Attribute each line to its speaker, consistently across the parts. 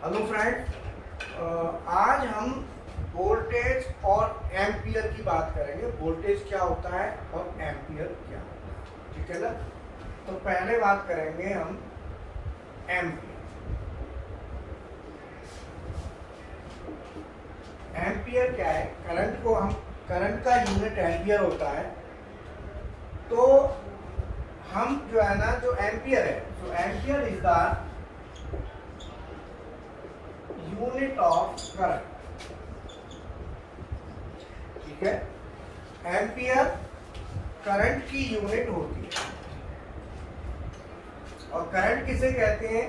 Speaker 1: Hello friend, आज हम voltage और एम्पियर की बात करेंगे। वोल्टेज क्या होता है और एम्पियर क्या होता है, ठीक है ना। तो पहले बात करेंगे हम एम्पियर। एम्पियर क्या है? करंट का यूनिट एम्पियर होता है। तो हम जो है ना, जो एम्पियर है, तो ampere is the unit of current, ठीक है। एम्पियर करंट की यूनिट होती है। और करंट किसे कहते हैं?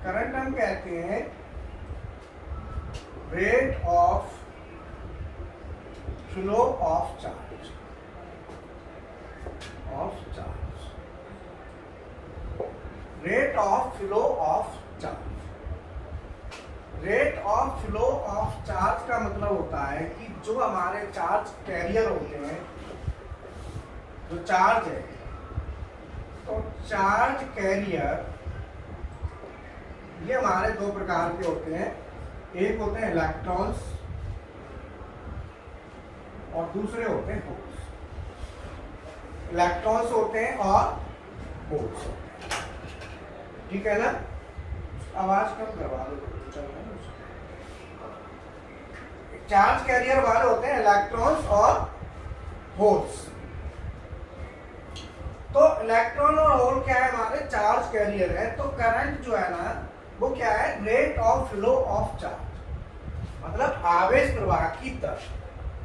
Speaker 1: करंट हम कहते हैं rate of flow of charge, rate of flow of charge. Rate of flow of charge का मतलब होता है कि जो हमारे चार्ज कैरियर होते हैं, जो चार्ज है, तो चार्ज कैरियर ये हमारे दो प्रकार के होते हैं। एक होते हैं इलेक्ट्रॉन्स और दूसरे होते हैं होल्स। इलेक्ट्रॉन्स होते हैं और होल्स होते हैं, ठीक है ना। आवाज कम करवा दो, चल रहा है। चार्ज कैरियर वाले होते हैं इलेक्ट्रॉन्स और होल्स। तो इलेक्ट्रॉन और होल क्या है? हमारे चार्ज कैरियर है। तो करंट जो है ना, वो क्या है? Rate of flow of charge, मतलब आवेश प्रवाह की दर,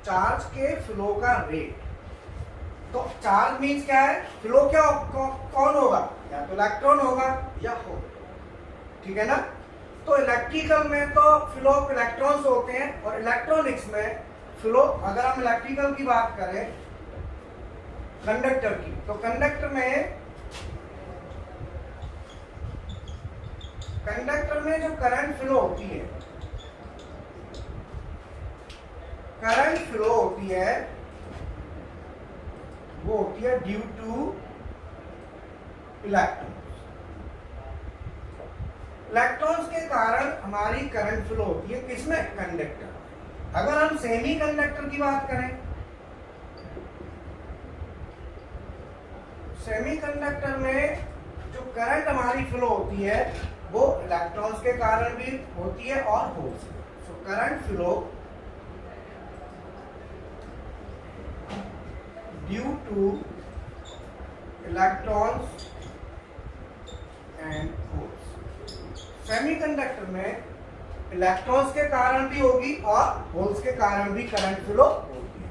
Speaker 1: चार्ज के फ्लो का रेट। तो चार्ज मीन्स क्या है? फ्लो क्या कौन होगा? या तो इलेक्ट्रॉन होगा या होल, ठीक है ना। तो इलेक्ट्रिकल में तो फ्लो ऑफ इलेक्ट्रॉन्स होते हैं और इलेक्ट्रॉनिक्स में फ्लो, अगर हम इलेक्ट्रिकल की बात करें कंडक्टर की, तो कंडक्टर में जो करंट फ्लो होती है, करंट फ्लो होती है, वो होती है ड्यू टू इलेक्ट्रॉन्स। इलेक्ट्रॉन्स के कारण हमारी करंट फ्लो होती है। किसमें? कंडक्टर। अगर हम सेमी कंडक्टर की बात करें, सेमी कंडक्टर में जो करंट हमारी फ्लो होती है वो इलेक्ट्रॉन्स के कारण भी होती है और होल्स से। So current flow due two electrons and holes. Semiconductor में इलेक्ट्रॉन्स के कारण भी होगी और होल्स के कारण भी करंट फ्लो होगी।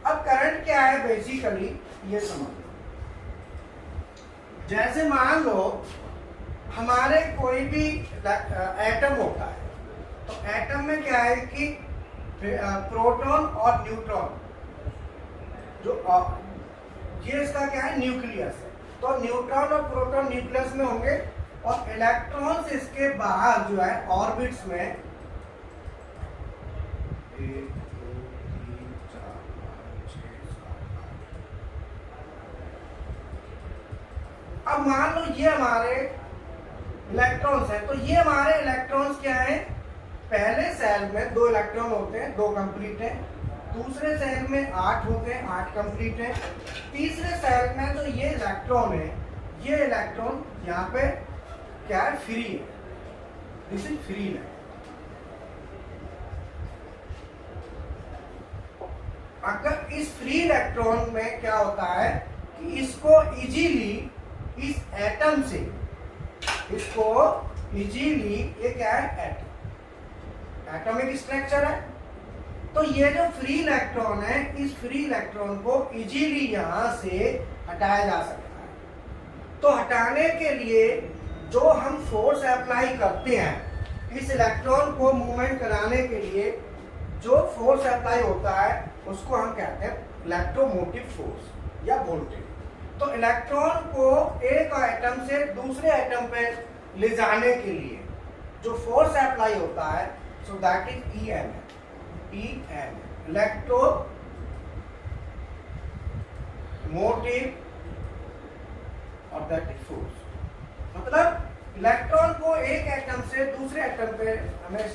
Speaker 1: अब करंट क्या है बेसिकली, ये समझ लो। जैसे मान लो हमारे कोई भी एटम होता है, तो एटम में क्या है कि प्रोटॉन और न्यूट्रॉन, जो ये इसका क्या है? न्यूक्लियस है। तो न्यूट्रॉन और प्रोटॉन न्यूक्लियस में होंगे और इलेक्ट्रॉन्स इसके बाहर जो है ऑर्बिट्स में 1 2 3 4 5 6 7 8। अब मान लो ये हमारे इलेक्ट्रॉन्स हैं। तो ये हमारे इलेक्ट्रॉन्स क्या है? पहले सेल में 2 इलेक्ट्रॉन होते हैं, 2 कंप्लीट है। दूसरे सेल में 8 होते हैं, 8 कंप्लीट है। तीसरे सेल में जो ये इलेक्ट्रॉन है, ये इलेक्ट्रॉन यहाँ पे क्या है? फ्री है। दिस इज फ्री है। अगर इस फ्री इलेक्ट्रॉन में क्या होता है कि इसको इजीली इस एटम से, इसको इजीली, ये क्या है? एटम, एटॉमिक स्ट्रक्चर है। तो ये जो फ्री इलेक्ट्रॉन है, इस फ्री इलेक्ट्रॉन को इजीली यहां से हटाया जा सकता है। तो हटाने के लिए जो हम फोर्स अप्लाई करते हैं, इस इलेक्ट्रॉन को मूवमेंट कराने के लिए जो फोर्स अप्लाई होता है, उसको हम कहते हैं इलेक्ट्रोमोटिव फोर्स या वोल्टेज। तो इलेक्ट्रॉन को एक एटम से दूसरे एटम पे ले जाने के लिए जो फोर्स अप्लाई होता है, so that is EM, electro motive और दैट इज फोर्स। मतलब इलेक्ट्रॉन को एक एटम से दूसरे एटम पे हमें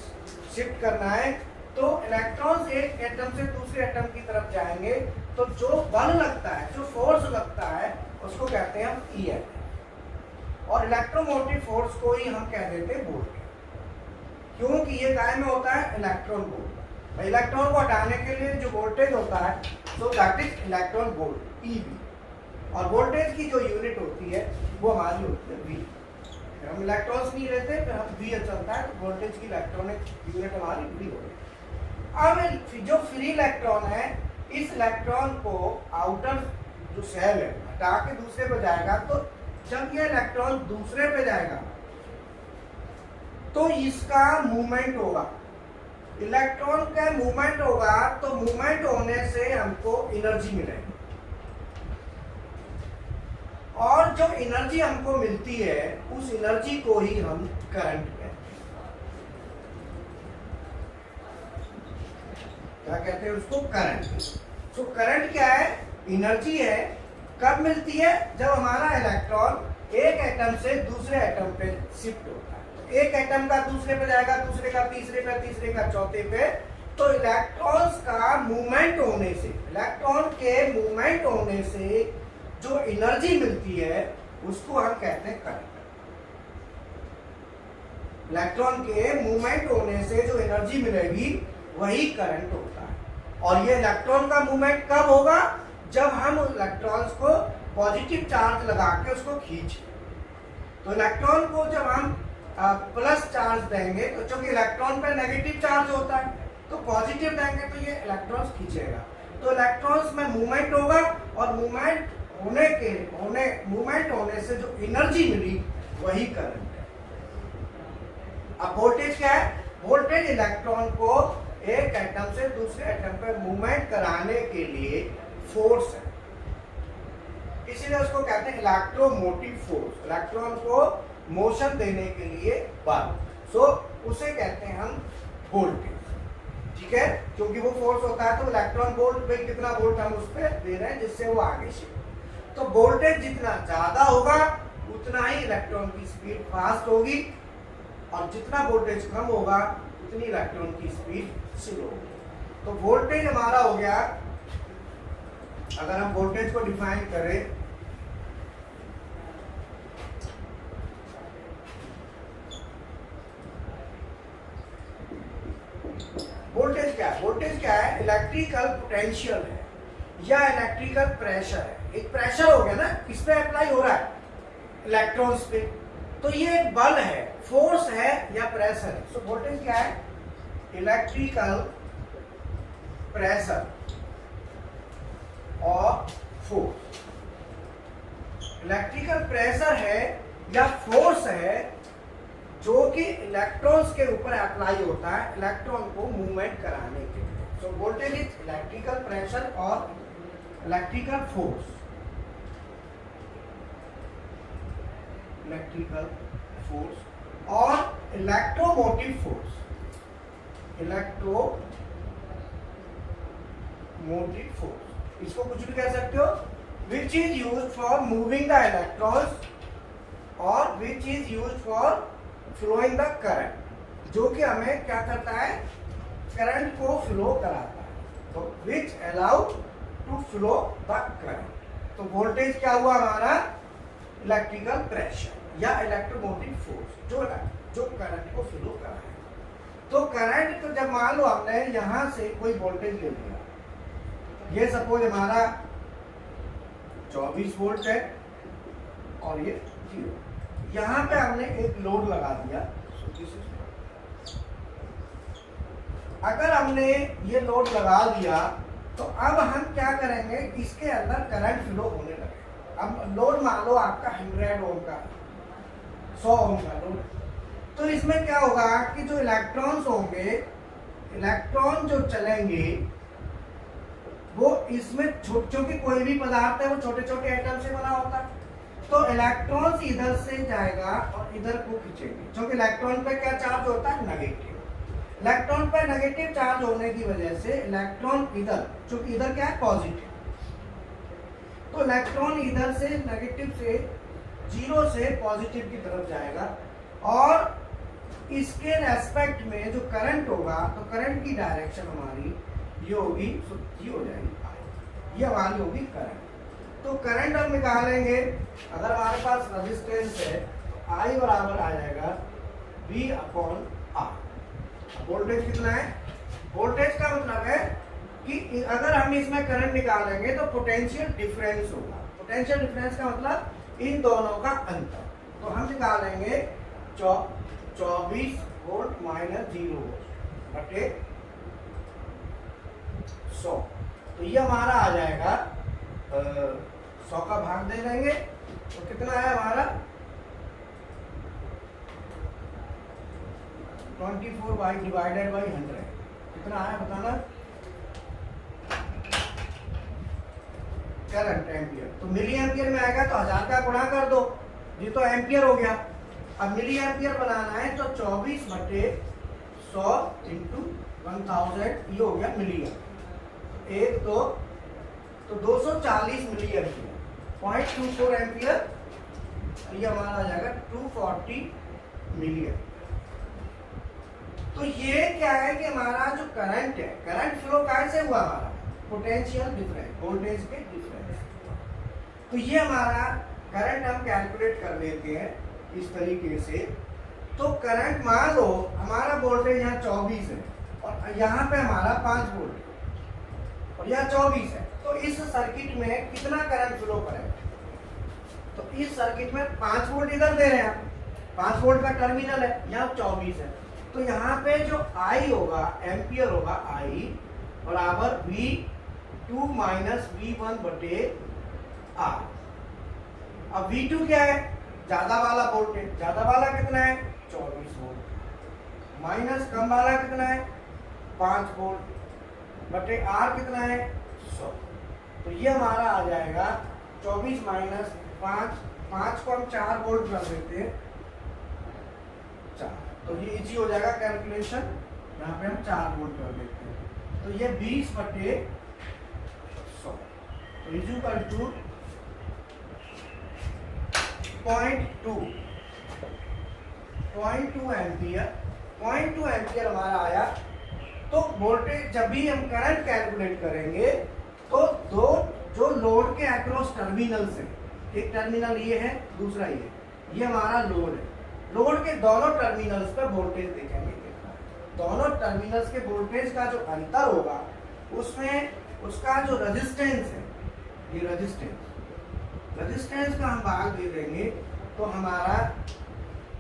Speaker 1: शिफ्ट करना है, तो इलेक्ट्रॉन्स एक एटम से दूसरे एटम की तरफ जाएंगे, तो जो बल लगता है, जो फोर्स लगता है, उसको कहते हैं हम ईएमएफ। और इलेक्ट्रोमोटिव फोर्स को ही हम कह देते हैं वोल्टेज, क्योंकि ये काय में होता है इलेक्ट्रॉन वोल्ट। इलेक्ट्रॉन को हटाने के लिए जो वोल्टेज होता है, so that is electron volt, EV. और वोल्टेज की जो यूनिट होती है वो हमारी होती है वी। हम इलेक्ट्रॉन्स नहीं रहते, फिर हम वी चलता है, तो वोल्टेज की इलेक्ट्रॉनिक यूनिट हमारी वी होगी। अब जो फ्री इलेक्ट्रॉन है, इस इलेक्ट्रॉन को आउटर जो सेल है हटा के दूसरे पे जाएगा, तो जब ये इलेक्ट्रॉन दूसरे पे जाएगा तो इसका मूवमेंट होगा, इलेक्ट्रॉन का मूवमेंट होगा, तो मूवमेंट होने से हमको एनर्जी मिलेगी, और जो एनर्जी हमको मिलती है उस एनर्जी को ही हम करंट कहते हैं। क्या कहते हैं उसको? करंट। तो करंट क्या है? एनर्जी है। कब मिलती है? जब हमारा इलेक्ट्रॉन एक एटम से दूसरे एटम पे शिफ्ट होता है। एक एटम का दूसरे पे जाएगा, दूसरे का तीसरे पे, तीसरे का चौथे पे, तो इलेक्ट्रॉन्स का मूवमेंट होने से, इलेक्ट्रॉन के मूवमेंट होने से जो एनर्जी मिलती है उसको हम कहते हैं करंट। इलेक्ट्रॉन के मूवमेंट होने से जो एनर्जी मिलेगी वही करंट होता है। और ये इलेक्ट्रॉन का मूवमेंट कब होगा? जब हम इलेक्ट्रॉन्स को पॉजिटिव चार्ज लगा के उसको खींचे। तो इलेक्ट्रॉन को जब हम प्लस चार्ज देंगे, तो चूंकि इलेक्ट्रॉन पर नेगेटिव चार्ज होता है, तो पॉजिटिव देंगे तो ये इलेक्ट्रॉन्स खींचेगा, तो इलेक्ट्रॉन्स में मूवमेंट होगा, और मूवमेंट होने से जो एनर्जी मिली वही करंट है। अब वोल्टेज क्या है? वोल्टेज इलेक्ट्रॉन को एक एटम से दूसरे एटम पर मूवमेंट कराने के लिए फोर्स है, इसीलिए उसको कहते हैं इलेक्ट्रोमोटिव फोर्स। इलेक्ट्रॉन को मोशन देने के लिए बल, सो उसे कहते हैं हम वोल्टेज। ठीक है, क्योंकि वो फोर्स होता है, तो इलेक्ट्रॉन वोल्ट पे कितना वोल्ट हम उस पर दे रहे हैं जिससे वो आगे शिफ्ट। तो वोल्टेज जितना ज्यादा होगा उतना ही इलेक्ट्रॉन की स्पीड फास्ट होगी, और जितना वोल्टेज कम होगा उतनी इलेक्ट्रॉन की स्पीड स्लो होगी। तो वोल्टेज हमारा हो गया, अगर हम वोल्टेज को डिफाइन करें, वोल्टेज क्या है? वोल्टेज क्या है? इलेक्ट्रिकल पोटेंशियल है या इलेक्ट्रिकल प्रेशर है। एक प्रेशर हो गया ना, किस पे अप्लाई हो रहा है? इलेक्ट्रॉन्स पे। तो ये एक बल है, फोर्स है या प्रेशर है। सो वोल्टेज क्या है? इलेक्ट्रिकल प्रेशर और फोर्स। इलेक्ट्रिकल प्रेशर है या फोर्स है जो कि इलेक्ट्रॉन्स के ऊपर अप्लाई होता है इलेक्ट्रॉन को मूवमेंट कराने के लिए। So voltage is electrical pressure और इलेक्ट्रिकल फोर्स। इलेक्ट्रिकल फोर्स और इलेक्ट्रोमोटिव फोर्स। इलेक्ट्रोमोटिव फोर्स, इसको कुछ भी कह सकते हो, which is used for moving the electrons और which is used for flowing the current, जो कि हमें क्या करता है? करंट को फ्लो कराता है। तो which allow to flow the current. तो वोल्टेज क्या हुआ हमारा? इलेक्ट्रिकल प्रेशर या इलेक्ट्रोमोटिव फोर्स, जो करंट को फ्लो कराए। तो करंट को जब मान लो हमने यहां से कोई वोल्टेज ले लिया, ये सपोज हमारा 24 वोल्ट है और ये 0, यहां पे हमने एक लोड लगा दिया। अगर हमने ये लोड लगा दिया तो अब हम क्या करेंगे? इसके अंदर करंट फ्लो होने लगेगा। अब लोड मान लो आपका 100 ओम का, 100 ओम का लोड, तो इसमें क्या होगा कि जो इलेक्ट्रॉन्स होंगे, इलेक्ट्रॉन जो चलेंगे वो इसमें क्योंकि कोई भी पदार्थ है वो छोटे छोटे एटम से बना होता है, तो इलेक्ट्रॉन्स इधर से जाएगा और इधर को खींचेंगे, क्योंकि इलेक्ट्रॉन पे क्या चार्ज होता है? नेगेटिव। इलेक्ट्रॉन पे नेगेटिव चार्ज होने की वजह से इलेक्ट्रॉन इधर, क्योंकि इधर क्या है? पॉजिटिव, तो इलेक्ट्रॉन इधर से नेगेटिव से 0 से पॉजिटिव की तरफ जाएगा, और इसके रेस्पेक्ट में जो करंट होगा तो करंट की डायरेक्शन हमारी ये होगी, ये हो जाएगी, ये हमारी होगी करंट। तो करंट हम निकालेंगे, अगर हमारे पास रेजिस्टेंस है तो I बराबर आ जाएगा V/R। वोल्टेज कितना है? वोल्टेज का मतलब है कि अगर हम इसमें करंट निकालेंगे तो पोटेंशियल डिफरेंस होगा। पोटेंशियल डिफरेंस का मतलब इन दोनों का अंतर। तो हम निकालेंगे 24 वोल्ट माइनस 0 वोल्ट बटे 100। तो ये हमारा आ जाएगा 100 का भाग दे देंगे तो कितना है हमारा 24 बाई डिवाइडेड बाई 100 कितना है बताना? Current ampere. तो मिली एम्पियर में आएगा तो 1000 का गुणा कर दो, ये तो एम्पियर हो गया। अब मिली एम्पियर बनाना है तो 24 बटे 100 इंटू 1000 ये हो गया मिली एम्पियर। एक दो तो 240 मिली एम्पियर, 0.24 एम्पियर, ये हमारा आ जाएगा 240 मिली एम्पियर। तो ये क्या है कि हमारा जो करंट है, करंट फ्लो कैसे हुआ हमारा? पोटेंशियल डिफरेंस, वोल्टेज के डिफरेंस। तो ये हमारा करंट हम कैलकुलेट कर लेते हैं इस तरीके से। तो करंट मान लो हमारा वोल्टेज यहाँ 24 है और यहाँ पे हमारा 5 वोल्ट है और यहाँ 24 है, तो इस सर्किट में कितना करंट फ्लो करेगा? तो इस सर्किट में 5 वोल्ट इधर दे रहे हैं आप, 5 वोल्ट का टर्मिनल है, यहाँ 24 है, तो यहाँ पे जो I होगा, एम्पियर होगा, I बराबर V2 माइनस V1 बटे R। अब V2 क्या है? ज्यादा वाला वोल्टेज, ज्यादा वाला कितना है? 24 वोल्ट, माइनस कम वाला कितना है? 5 वोल्ट बटे R कितना है? 100। तो ये हमारा आ जाएगा 24 माइनस 5 को हम 4 वोल्ट कर देते हैं, 4, तो ये इजी हो जाएगा कैलकुलेशन। यहाँ पे हम 4 वोल्ट कर देते हैं तो ये 20 बटे 100 तो इक्वल टू 0.2 एम्पियर। 0.2 एम्पियर हमारा आया। तो वोल्टेज जब भी हम करंट कैलकुलेट करेंगे तो दो जो लोड के अक्रॉस टर्मिनल्स हैं, एक टर्मिनल ये है, दूसरा ये हमारा लोड है, लोड के दोनों टर्मिनल्स पर वोल्टेज देखेंगे कितना। दोनों टर्मिनल्स के वोल्टेज का जो अंतर होगा उसमें उसका जो रेजिस्टेंस है, ये रेजिस्टेंस का हम भाग दे देंगे तो हमारा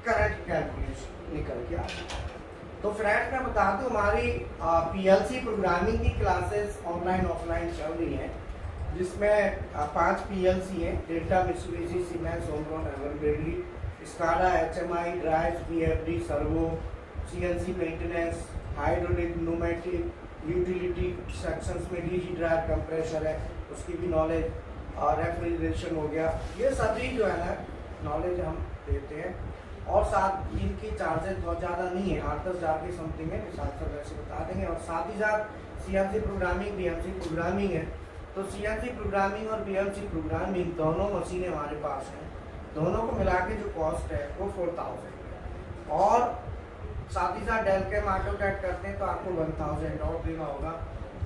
Speaker 1: करंट कैलकुलेशन निकल के आ जाएगा। तो फ्रेंड्स मैं बता दूं हमारी पीएलसी प्रोग्रामिंग की क्लासेस ऑनलाइन ऑफलाइन चल रही हैं, जिसमें 5 पीएलसी हैं, डेल्टा, मित्सुबिशी, सीमेंस, ओमरॉन, एवरग्रेडली, SCADA, HMI, drive, PFD, servo, CNC maintenance, hydraulic, pneumatic, utility sections में डीजी ड्राइव, कंप्रेशर है उसकी भी नॉलेज, और रेफ्रिजरेशन हो गया, ये सभी जो है ना नॉलेज हम देते हैं। और साथ इनकी चार्जेस बहुत ज़्यादा नहीं है, 8-10 हज़ार की समथिंग है, साथ साथ वैसे बता देंगे। और साथ ही साथ सीएनसी प्रोग्रामिंग, बीएमसी प्रोग्रामिंग है। तो सीएनसी प्रोग्रामिंग और बीएमसी प्रोग्रामिंग दोनों मशीनें हमारे पास हैं, दोनों को मिला के जो कॉस्ट है वो 4000 है। और साथ ही साथ डेल कैम ऑटोकैड करते हैं तो आपको 1000 और देना होगा,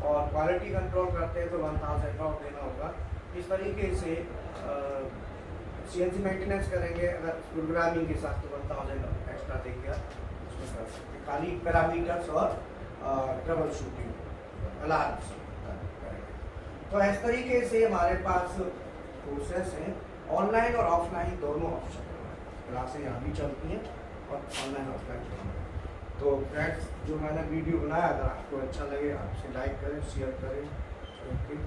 Speaker 1: और क्वालिटी कंट्रोल करते हैं तो 1000 और देना होगा। इस तरीके से सीएनसी मेंटेनेंस करेंगे अगर प्रोग्रामिंग के साथ तो 1000 एक्स्ट्रा देंगे, उसमें कर सकते हैं। खाली पैरामीटर्स और ट्रबल शूटिंग अलार्म्स करेंगे। तो इस तरीके से हमारे पास कोर्सेस हैं, ऑनलाइन और ऑफलाइन दोनों ऑप्शन है। क्लासें यहाँ भी चलती हैं और ऑनलाइन ऑफलाइन दोनों। तो फ्रेंड्स जो मैंने वीडियो बनाया, अगर आपको अच्छा लगे आपसे लाइक करें, शेयर करें। ओके।